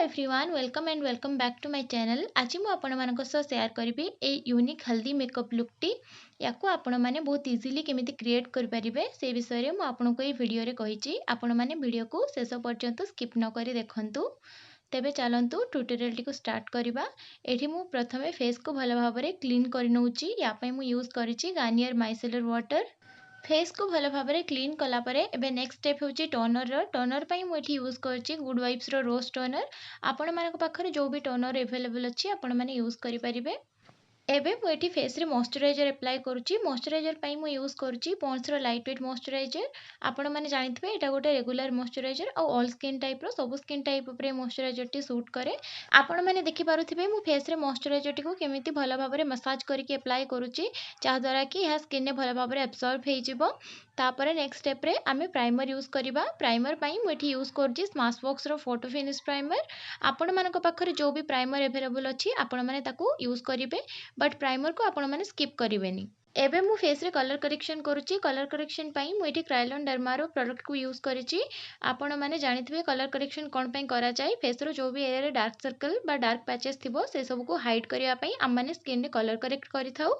Everyone welcome and welcome back to my channel. आज मु आपण मानक सह शेयर करी ए यूनिक हल्दी मेकअप लुक टी या आपण मैंने बहुत इजीली केमिति क्रिएट कर परिबे से विषय रे मु आपण को ए वीडियो रे कहिची। आपण माने वीडियो को शेष पर्यंत स्किप न करी देखंतु। तेबे चलंतु ट्यूटोरियल टी को स्टार्ट करबा। एठी मु प्रथमे फेस को भल भाव में क्लीन कर नउची। या पई मु यूज करिची गार्नियर माइसेलर वाटर। फेस को भल भाव में क्लीन कला परे एबे नेक्स्ट स्टेप होची टोनर पई मु एठी यूज करची गुड वाइब्स रो रोज टोनर। आपण मानक पाखरे जो भी टोनर अवेलेबल अछि आपण माने यूज करि परिबे। एबे मु एठी फेस रे मॉइस्चराइजर अप्लाई करूची। मॉइस्चराइजर पई मु यूज करूची पॉन्ड्स रो लाइट वेट मॉइस्चराइजर। आपण माने जानिथबे एटा गोटे रेगुलर मॉइस्चराइजर और ऑल स्किन टाइप रो सब स्किन टाइप ऊपर मॉइस्चराइजर टी सूट करे। आपण माने देखि पारुथिबे मु फेस रे मॉइस्चराइजर टी को केमिति भल भाव में मसाज करके अप्लाई करूची जा द्वारा कि यह स्किन ने भल भाव में एब्सॉर्ब हे जिवो। तापरे नेक्स्ट स्टेप रे आमे प्राइमर यूज करिबा। प्राइमर पई मु एठी यूज करची स्मैशबॉक्स रो फोटो फिनिश प्राइमर। आपण मानक पाखरे जो भी प्राइमर अवेलेबल अछि आपण माने ताकू यूज करिवे बट प्राइमर को आपण माने स्किप करिवेनी। एबे मु फेस रे कलर करेक्शन करूची। कलर करेक्शन पई मु एठी क्रायोलन डर्मा रो प्रोडक्ट को यूज करिची। आपण माने जानिथबे कलर करेक्शन कोन पई करा जाय। फेस रो जो भी एरिया रे डार्क सर्कल बा डार्क पैचेस थिबो से सब को हाइड करिया पई हम माने स्किन रे कलर करेक्ट करिथाउ।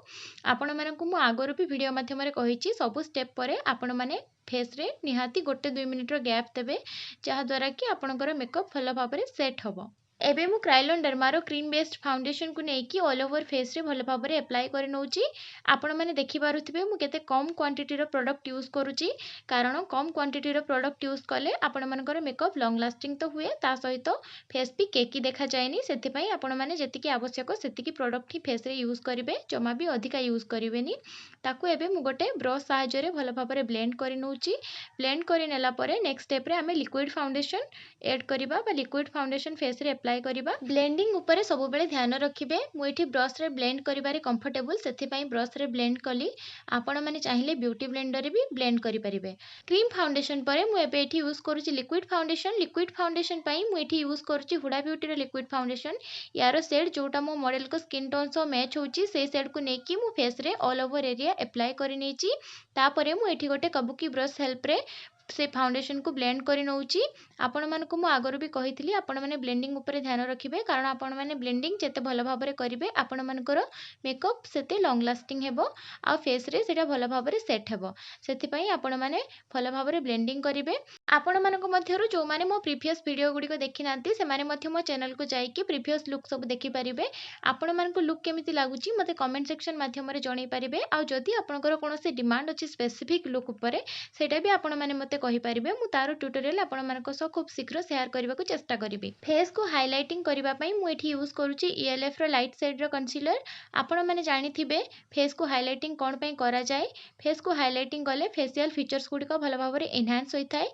आपण मानकु मु आगरो भी वीडियो माध्यम रे कहिची सब स्टेप परे आपण माने फेस रे निहाती गोटे 2 मिनिट रो गैप देबे जहा द्वारा कि आपनकर मेकअप भल भाव में सेट हबो। एबे मु क्रायोलन डर्मा रो क्रीम बेस्ड फाउंडेशन को नेकी ऑल ओवर फेस रे भल भाव में अप्लाई कर नउची। आपण माने देखि पारुथिबे मु केते कम क्वांटिटी रो प्रोडक्ट यूज करूची कारण कम क्वांटिटी रो प्रोडक्ट यूज कले आपण मानकर मेकअप लॉन्ग लास्टिंग तो हुए ता सहित फेस भी केकी देखा जायनी। सेति पई आपण माने जेतिकी आवश्यक सेतिकी प्रोडक्ट ही फेस रे यूज करिवे जमा भी अधिका यूज करिवेनी। ताकू एबे मु गोटे ब्रश सहायता रे भल भाव में ब्लेंड करि नउची। ब्लेंड करि नेला परे नेक्स्ट स्टेप रे हमें लिक्विड फाउंडेशन ऐड करिबा बा लिक्विड फाउंडेशन फेस रे अप्लाई करिबा। ब्लेंडिंग ऊपर सब बेले ध्यान रखिबे मु एठी ब्रश रे ब्लेंड करिबारे कंफर्टेबल सेति पई ब्रश रे ब्लेंड कली। आपण माने चाहिले ब्यूटी ब्लेंडर रे भी ब्लेंड करि परिबे। क्रीम फाउंडेशन परे मु एबे एठी यूज करूची लिक्विड फाउंडेशन। लिक्विड फाउंडेशन पई मु एठी यूज करूची हुडा ब्यूटी रो लिक्विड फाउंडेशन। यारो शेड जोटा मो मॉडल को स्किन टोन सो मैच होची से शेड को नेकी मु फेस रे ऑल ओवर एरिया अप्लाई करि नेची। तापरे मु एठी गोटे कबुकी ब्रश हेल्प रे से फाउंडेशन को ब्लेंड करि नउची। आपण मानकु मु आगरो भी कहितली आपण माने ब्लेंडिंग ऊपर ध्यान रखिबे कारण आपण माने ब्लेंडिंग जेते भल भाव में करिवे आपण मानकर मेकअप सेते लॉन्ग लास्टिंग हेबो आ फेस रे सेटा भल भाव में सेट हेबो। सेति पई आपण माने भल भाव में ब्लेंडिंग करिवे। आपण मानक मध्यरु जो माने मो प्रीवियस वीडियो गुडी को देखि नांती से माने मध्य मो चैनल को जाई कि प्रीवियस लुक सब देखि परिबे। आपण मानक लुक केमिति लागुची मते कमेंट सेक्शन माध्यम रे जणाई परिबे। आ जदि आपनकर कोनोसी डिमांड अछि स्पेसिफिक लुक ऊपर सेटा भी आपण माने मते कहि परिबे। मु तारो ट्यूटोरियल आपण मानक सह खूब शीघ्र शेयर करबा को चेष्टा करिबे। फेस को हाइलाइटिंग करबा पई मु एठी यूज करूची ईएलएफ रो लाइट शेड रो कंसीलर। आपण माने जानिथिबे फेस को हाइलाइटिंग कोन पई करा जाय। फेस को हाइलाइटिंग कले फेशियल फीचर्स गुडी को भल भाव में एनहांस होइथाय।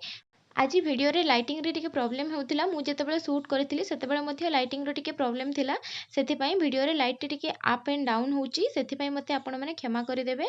आज वीडियो रे लाइटिंग रे टिके प्रॉब्लम होउतिला मु जेतेबेले शूट करथिली सेतेबेले मध्ये लाइटिंग रो टिके प्रॉब्लम थिला सेति पई वीडियो रे लाइट टिके अप एंड डाउन होउची सेति पई मते आपण माने क्षमा करि देबे।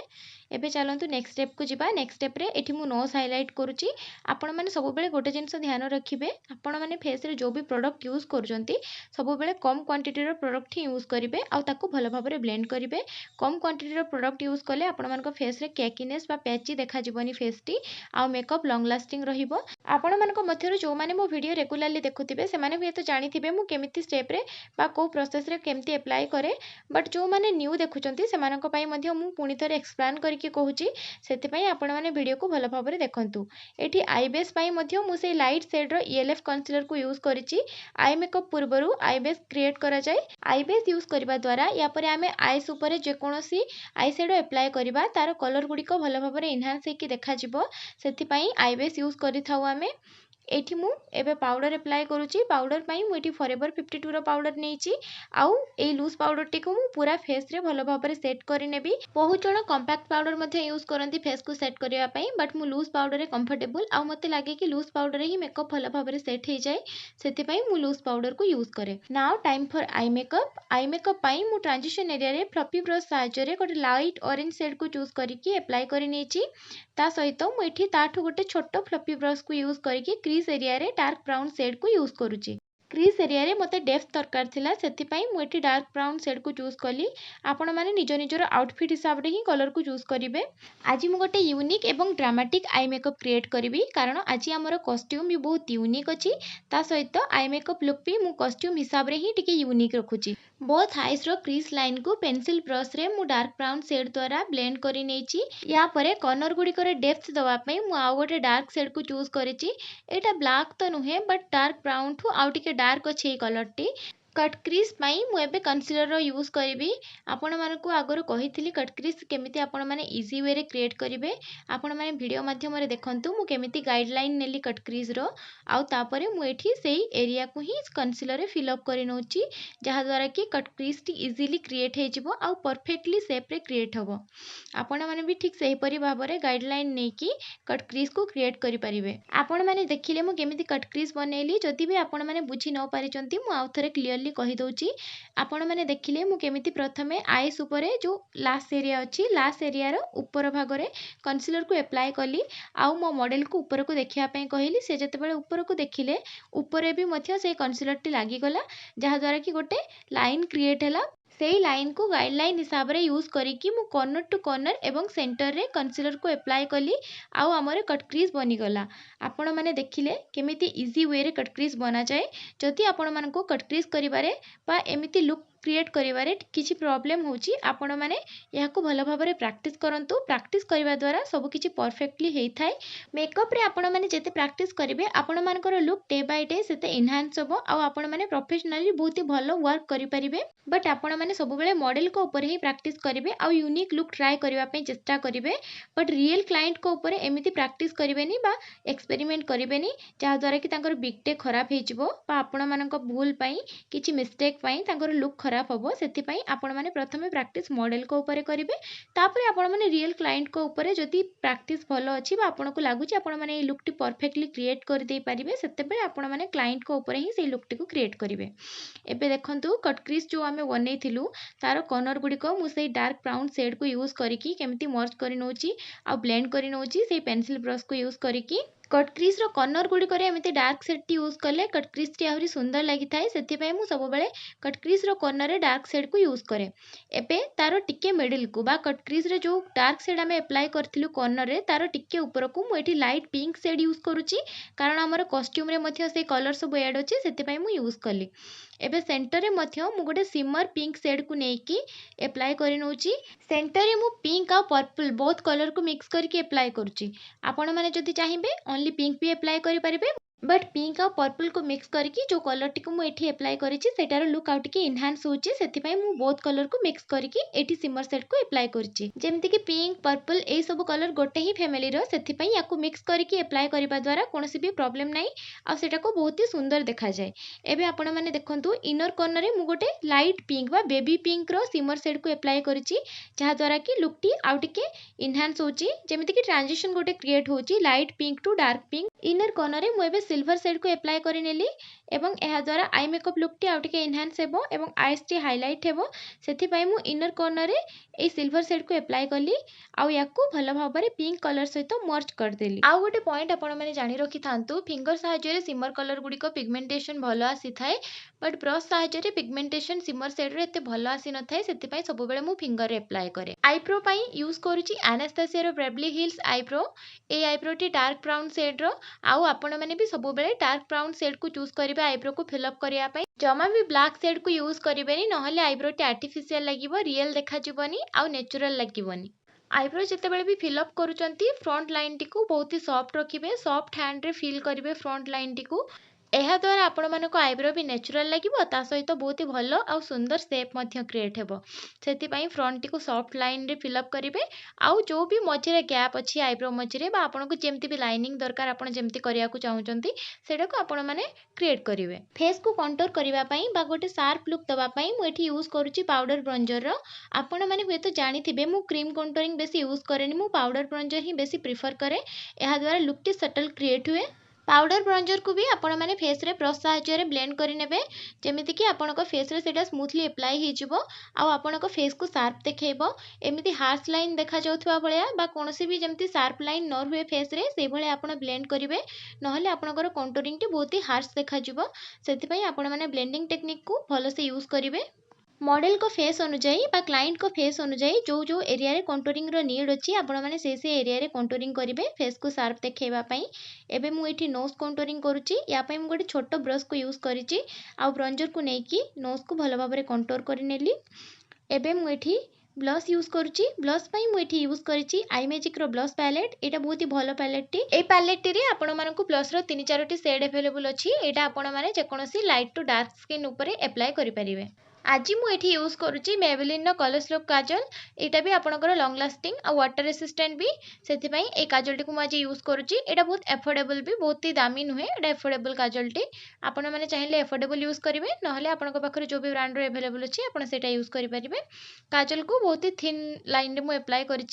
एबे चलंतु नेक्स्ट स्टेप को जिबा। नेक्स्ट स्टेप रे एठी मु नोज हाइलाइट करूची। आपण माने सब बेले गोटे जिंस ध्यान रखिबे आपण माने फेस रे जो भी प्रोडक्ट यूज करजंती सब बेले कम क्वांटिटी रो प्रोडक्ट ही यूज करिवे आ ताको भल भाव में ब्लेंड करिवे। कम क्वांटिटी रो प्रोडक्ट यूज कले आपण मानको फेस रे केकीनेस बा पैची देखा जिवनी फेस टी आ मेकअप लॉन्ग लास्टिंग रहिबो। आपण मानको मध्यरु जो माने मो वीडियो रेगुलरली देखुथिबे से माने भी तो जानिथिबे मु केमिति स्टेप रे बा को प्रोसेस रे केमिति अप्लाई करे बट जो माने न्यू देखुचंती से मानको पई मध्य मु पुनी थरे एक्सप्लेन करके कहूची सेति पई आपण माने वीडियो को भल भाव रे देखंतु। एठी आई बेस पई मध्य मु से लाइट शेड रो ईएलएफ कंसीलर को यूज करिची। आई मेकअप पूर्वरु आई बेस क्रिएट करा जाय। आई बेस यूज करबा द्वारा या परे हमें आईस ऊपर जे कोनोसी आई शेडो अप्लाई करबा तार कलर गुडी को भल भाव रे एनहांस हेकी देखा जिवो सेति पई आई बेस यूज करिथाउ हमें। एठी मु एबे पाउडर अप्लाई करूची। पाउडर पई मु एठी फॉरएवर 52 रो पाउडर नेची आउ ए लूज पाउडर टी को मु पूरा फेस रे भलो भाबरे सेट करि नेबी। बहुत जण कॉम्पैक्ट पाउडर मध्ये यूज करंती फेस को सेट करिया पई बट मु लूज पाउडर रे कंफर्टेबल आ मते लागे कि लूज पाउडर रे ही मेकअप भलो भाबरे सेट हे जाय सेति पई मु लूज पाउडर को यूज करे। Now time for eye makeup. Eye makeup पई मु ट्रांजिशन एरिया रे फ्लफी ब्रश सहायता रे गोटे लाइट ऑरेंज शेड को चूज करिकि अप्लाई करि नेची। ता सहित मु एठी ताठु गोटे छोटो फ्लफी ब्रश को यूज करिकि क्रीज एरिया रे डार्क ब्राउन शेड को यूज करूची। क्रीज एरिया रे मते डेप्थ दरकार थिला सेथिपाई मु एठी डार्क ब्राउन शेड को चूज कली। आपण माने निज निजर आउटफिट हिसाब रे ही कलर को चूज करिवे। आज मु गोटे यूनिक एवं ड्रामाटिक आई मेकअप क्रिएट करिवि कारण आज हमर कॉस्ट्यूम भी बहुत यूनिक अछि। ता सहित आई मेकअप लुक भी मु कॉस्ट्यूम हिसाब रे ही टिके यूनिक रखुची। बोथ आईज रो क्रीज लाइन को पेंसिल ब्रश रे मु डार्क ब्राउन शेड द्वारा ब्लेंड करि नेची। या परे कॉर्नर गुडी करे डेप्थ दवा पई मु आ गोटे डार्क शेड को चूज करिची। एटा ब्लैक तो नुहे बट डार्क ब्राउन ठू आउ टिके डार्क अछि कलर टी। कट क्रीज पाई मु एबे कंसीलर रो यूज करिवि। आपण मानकु आगरो कहिथिली कट क्रीज केमिति आपण माने इजी वे रे क्रिएट करिवे। आपण माने वीडियो माध्यम रे देखंतु मु केमिति गाइडलाइन नेली कट क्रीज रो आउ तापरे मु एठी सेही एरिया को ही कंसीलर रे फिल अप करि नउची जहा द्वारा कि कट क्रीज टी इजीली क्रिएट हे जिवो आउ परफेक्टली शेप रे क्रिएट हबो। आपण माने भी ठीक सही परि भाबरे गाइडलाइन नै कि कट क्रीज को क्रिएट करि परिवे। आपण माने देखिले मु केमिति कट क्रीज बनेली जदि भी आपण माने बुझी न पारिचंती मु आउ थरे क्लियरली कहि दउची। आपण माने देखिले मु केमिति प्रथमे आईस उपरे जो लास्ट एरिया अछि लास्ट एरिया रो ऊपर भाग रे कंसीलर को अप्लाई कली आउ मो मॉडल को ऊपर को देखिया पई कहिली से जते बेले ऊपर को देखिले ऊपर भी मध्य से कंसीलर टी लागी गला जहा द्वारा कि गोटे लाइन क्रिएट हैला। सेही लाइन को गाइडलाइन हिसाब रे यूज करिकी मु कॉर्नर टू कॉर्नर एवं सेंटर रे कंसीलर को अप्लाई कली आउ हमर कट क्रीज बनी गला। आपण माने देखिले केमिति इजी वे रे कट क्रीज बना जाए। जदि आपण मानको कट क्रीज करिवारे बा एमिति लुक क्रिएट करिवारे किछि प्रॉब्लम होची आपण माने याको भलो भाबरे प्रैक्टिस करंतु। प्रैक्टिस करिवा द्वारा सब किछि परफेक्टली हेई थाए। मेकअप रे आपण माने जेते प्रैक्टिस करिवे आपण मानकर लुक डे बाय डे सेते एनहांस होबो आउ आपण माने प्रोफेशनली बहुत ही भलो वर्क करि परिबे। बट आपण माने सब बेले मॉडल को ऊपर ही प्रैक्टिस करिवे आउ यूनिक लुक ट्राई करिवा पई चेष्टा करिवे। बट रियल क्लाइंट को ऊपर एमिति प्रैक्टिस करिवेनी बा एक्सपेरिमेंट करिवेनी जहा द्वारा कि तांकर बिग डे खराब हे जिवो बा आपण मानक भूल पई किछि मिस्टेक पई तांकर लुक खराब हबो। सेति पई आपण माने प्रथमे प्रैक्टिस मॉडल को ऊपर करिवे तापरे आपण माने रियल क्लाइंट को ऊपर जदि प्रैक्टिस भलो अछि बा आपण को लागुची आपण माने ए लुक टी परफेक्टली क्रिएट कर दे परिबे सेते बेले आपण माने क्लाइंट को ऊपर ही से लुक टी को क्रिएट करिवे। एबे देखंतु कट क्रीज जो आमे बनेइथिलु तारो कॉर्नर गुडी को मु सेही डार्क ब्राउन शेड को यूज करिकी केमिति मर्ज करि नउची आ ब्लेंड करि नउची सेही पेंसिल ब्रश को यूज करिकी। कट क्रीज रो कॉर्नर गुडी करे एमिति डार्क शेड टी यूज करले कट क्रीज टी आहुरी सुंदर लागि थाए। सेति पई मु सब बेले कट क्रीज रो कॉर्नर रे डार्क शेड को यूज करे। एबे तारो टिके मिडिल को बा कट क्रीज रे जो डार्क शेड आमे अप्लाई करथिलु कॉर्नर रे तारो टिके ऊपर को मु एठी लाइट पिंक शेड यूज करूची कारण हमर कॉस्ट्यूम रे मध्य से कलर सब ऐड अछि सेति पई मु यूज करली। एबे सेंटर रे मध्य मु गोटे सिमर पिंक शेड को नेकी अप्लाई करि नउची। सेंटर रे मु पिंक आ पर्पल बोथ कलर को मिक्स करके अप्लाई करूची। आपण माने जदि चाहिबे ओनली पिंक भी अप्लाई करि परिबे बट पिंक आ पर्पल को मिक्स करके जो कलर टी को मु एठी अप्लाई करिछि सेटार लुक आउट के एनहांस होछि सेति पई मु बोथ कलर को मिक्स करके एठी सिमर शेड को अप्लाई करिछि। जेमति कि पिंक पर्पल ए सब कलर गोटे ही फैमिली रो सेति पई याको मिक्स करके अप्लाई करिबा द्वारा कोनोसी भी प्रॉब्लम नाही आ सेटा को बहुत ही सुंदर देखा जाय। एबे आपण माने देखंतु इनर कॉर्नर रे मु गोटे लाइट पिंक बा बेबी पिंक रो सिमर शेड को अप्लाई करिछि जहा द्वारा कि लुक टी आउट के एनहांस होछि जेमति कि ट्रांजिशन गोटे क्रिएट होछि light pink to dark pink. Inner corner रे मु एबे सिल्वर शेड को अप्लाई करि नेली एवं एहा द्वारा आई मेकअप लुक टी आउट के एनहांस हेबो एवं आईज टी हाइलाइट हेबो। सेथि पई मु इनर कॉर्नर रे ए सिल्वर शेड को अप्लाई करली आउ याकू भलो भाबरे पिंक कलर सहित मर्ज कर देली। आउ गोटे पॉइंट आपण माने जानि रखि थांतु फिंगर सहाय्य रे सिमर कलर गुडी को पिगमेंटेशन भलो आसी थाए बट ब्रश सहाय्य रे पिगमेंटेशन सिमर शेड रे एते भलो आसी न थाए सेति पई सब बेले मु फिंगर रे अप्लाई करे। आईब्रो पई यूज करूची एनास्तासिया रो ब्रेवली हिल्स आईब्रो। ए आईब्रो टी डार्क ब्राउन शेड रो आउ आपण माने भी सब बेले डार्क ब्राउन शेड को चूज करिवे आईब्रो को फिल अप करिया पई। जमा भी ब्लैक शेड को यूज करिवेनी नहले आईब्रो टी आर्टिफिशियल लागिवो रियल देखा जिवोनी आउ नेचुरल लागिवोनी। आईब्रो जिते बेले भी फिल अप करूचंती फ्रंट लाइन टी को बहुत ही सॉफ्ट रखिबे सॉफ्ट हैंड रे फील करिवे फ्रंट लाइन टी को। एहा द्वारा आपण मानको आईब्रो भी नेचुरल लागिवो ता सहित बहुत ही भलो आउ सुंदर शेप मध्य क्रिएट हेबो। सेति पई फ्रंट टी को सॉफ्ट लाइन रे फिल अप करिवे आउ जो भी मझिरे गैप अछि आईब्रो मझिरे बा आपनको जेमति भी लाइनिंग दरकार आपण जेमति करिया को चाहुचंती सेटा को आपण माने क्रिएट करिवे। फेस को कंटूर करिवा पई बा गोटे शार्प लुक दबा पई मु एठी यूज करूची पाउडर ब्रोंजर रो। आपण माने हुए तो जानिथिबे मु क्रीम कंटूरिंग बेसी यूज करेनी मु पाउडर ब्रोंजर ही बेसी प्रेफर करे। एहा द्वारा लुक टी सटल क्रिएट हुए। पाउडर ब्रंजर को भी आपण मैंने फेस रे ब्रश साहाय्य ब्लेंड करने जमीती कि आपण फेस रे सेटा स्मूथली एप्लाई हो आपण फेस को शार्प देखब एमती हार्श लाइन देखा जाउथबा भलिया कौन भी जमती शार्प लाइन न रुए फेस रे से भलिया आपण ब्लेंड करेंगे नहले आपणकर कंटूरिंग टी बहुत ही हार्श देखा से आपण मैंने ब्लेंडिंग टेक्निक को भल से यूज करेंगे। मॉडल को फेस अनुजाई क्लाइंट को फेस अनुजाई जो जो एरिया रे कंटूरिंग रो नीड अछि आपण माने से एरिया रे कंटूरिंग करिवे फेस को शार्प देखेबा पई। एबे मु एठी नोज कंटूरिंग करूची या पई मु गोटे छोट ब्रश को यूज करिची आ ब्रंजर को नेकी नोज को भलो भाबरे कंटूर करि नेली। एबे मु एठी ब्लश यूज करूची ब्लश पई मु एठी यूज करिची आई मैजिक रो ब्लश पैलेट एटा बहुत ही भलो पैलेट टी ए पैलेट टी रे आपण मानकु ब्लश रो 3-4 टी शेड अवेलेबल अछि एटा आपण माने जे कोनोसी लाइट टू डार्क स्किन ऊपर अप्लाई करि परिबे। आज मुझे यूज करुच्ची मेबेलिन कलर्स लुक काजल यहाँ भी आपंकर लंग लास्टिंग आ वाटर रेसिस्टेंट भी से काजल टी आज यूज करुच्ची एटा बहुत एफोर्डेबल भी बहुत ही दामी नुहे एटा एफोर्डेबल काजल टी आपण मैंने चाहिए एफोर्डेबल यूज करेंगे ना आपंक पाखे जो भी ब्रांड एवेलेबल अच्छी आपटा यूज करेंगे। काजल को बहुत ही थिन लाइन में एप्लाई कर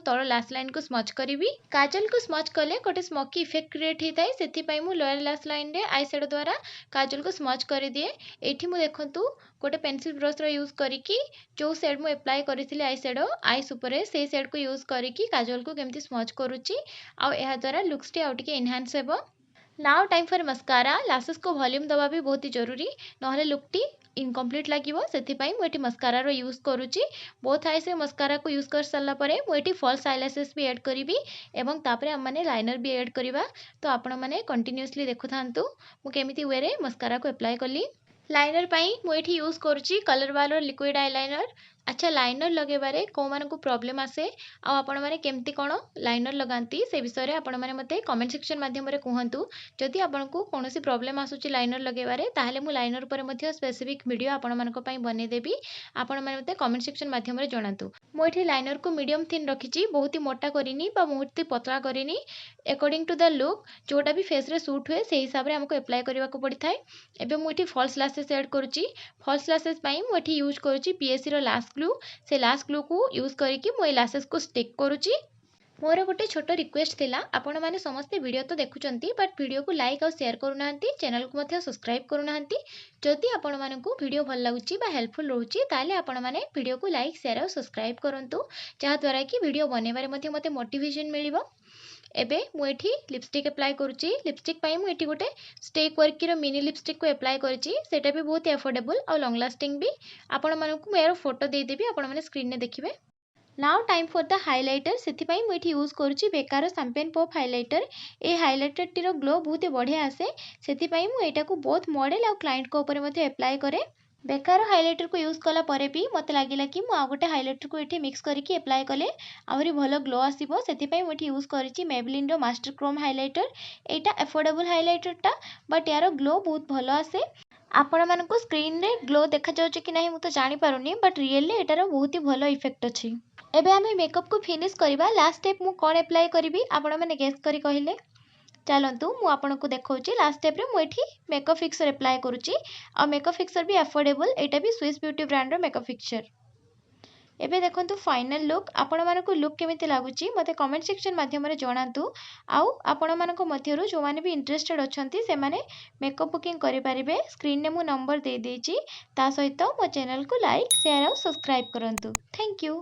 तल लाश लाइन को स्मच करी काजल को स्मच कले गोटे स्मोकी इफेक्ट क्रिएट होता है से लोअर लाश लाइन रे आई शेडो द्वारा काजल को स्मच कर दिए। ये मुझे देखूँ गोटे पेंसिल ब्रश यूज करिकी जो शेड मुझे एप्लाई करी आई शेडो आईस उपरे से शेड को यूज करिकी काजल को केमती स्मच करुच्ची आ या द्वारा लुक्स टी आउ टिके एनहांस हेबो। Now time for mascara losses को वॉल्यूम दबा भी बहुत ही जरूरी नहले लुक टी इनकम्प्लीट लगे से मुझे मस्कारा यूज करुच्ची बोथ आईस रे मस्कारा को यूज कर सारा पर मुझे फॉल्स आईलैशेस भी ऐड करी एवं तापर आम मैंने लाइनर भी ऐड करवा तो आपण मैंने कंटिन्यूअसली देखु थांतु मु केमिति वे रे मस्कारा को एप्लाई कली। लाइनर पाई मुझे यूज करुच्ची कलर वालोर लिक्विड आईलाइनर। अच्छा लाइनर लगेबारे को मानकु प्रॉब्लम आसे आ आपण माने केमती कोन लाइनर लगांती से विषय रे आपण माने मते कमेंट सेक्शन माध्यम रे कहंतु जदि आपनकु कोनोसी प्रॉब्लम आसुची लाइनर लगेबारे ताहाले मु लाइनर पर मध्ये स्पेसिफिक वीडियो आपण मानको पई बने देबी आपण माने मते कमेंट सेक्शन माध्यम रे जणांतु। मु एठी लाइनर को मीडियम थिन रखिची बहुत ही मोटा करिनी बा बहुत ही पतला करिनी अकॉर्डिंग टू द लुक जोटा भी फेस रे सूट हुए से हिसाब रे हमको अप्लाई करबा को पड़ी थाए। एबे मु एठी फॉल्स लासेस ऐड करूची फॉल्स लासेस पई मु एठी यूज करूची पीएससी रो लाश ग्लू से लाश ग्लू को यूज करिकी मु ए लासेस को स्टिक करूची। मोर गोटे छोट रिक्वेस्ट थिला आपण माने समस्त वीडियो तो देखुचंती बट वीडियो को लाइक और शेयर करू नाहंती चैनल को मध्य सब्सक्राइब करू नाहंती। जदि आपण मानकु वीडियो भल लागुची बा हेल्पफुल रहउची ताले आपण माने वीडियो को लाइक शेयर और सब्सक्राइब करंतु जहा द्वारा कि वीडियो बनेबारे मध्य मते मोटिवेशन मिलिबो। एबे मु एठी लिपस्टिक अप्लाई करूची लिपस्टिक पई मु एठी गोटे स्टेक वर्क रो मिनी लिपस्टिक को अप्लाई करची सेटा भी बहुत एफोर्डेबल और लॉन्ग लास्टिंग भी आपण मानकु मेरो फोटो दे देबी आपण माने स्क्रीन ने देखिबे। Now time for the highlighter से मुझे यूज करुच्ची बेकार शैम्पेन पॉप हाइलाइटर ए हाइलाइटर टीर ग्लो बहुत बढ़िया आसे से मुझे को बोथ मॉडल और क्लाइंट को ऊपर मध्य अप्लाई करे। बेकार हाइलाइटर को यूज कला परे भी मत लगिला कि मु आ गोटे हाइलाइटर को ये मिक्स करके अप्लाई कले आहरी भल ग्लो आसीबो से मुझे यूज करिछि मेबेलिन रो मास्टर क्रोम हाइलाइटर एटा एफोर्डेबल हाइलाइटर टा बट यार ग्लो बहुत भल आसे आपण मानकु स्क्रीन रे ग्लो देखा जाउछि कि नहीं मु तो जानि पारुनी बट रियली एटार बहुत ही भल इफेक्ट अछि। एबे आमे मेकअप को फिनिश करबा लास्ट स्टेप मु कोन अप्लाई करबी आपण माने गेस करी कहिले चलतु मु आपनको देखौछि लास्ट स्टेप रे मु एठी मेकअप फिक्सर अप्लाई करूछि आ मेकअप फिक्सर भी अफोर्डेबल एटा भी स्विस ब्यूटी ब्रांड रो मेकअप फिक्सर। एबे देखंतु फाइनल लुक आपण मानको लुक केमिति लागुछि मते कमेंट सेक्शन माध्यम रे जणांतु आउ आपण मानको मध्यरु जो माने भी इंटरेस्टेड अछंती से माने मेकअप बुकिंग करि परिबे स्क्रीन ने मु नंबर दे देछि ता सहित मो चैनल को लाइक शेयर और सब्सक्राइब करंतु। Thank you.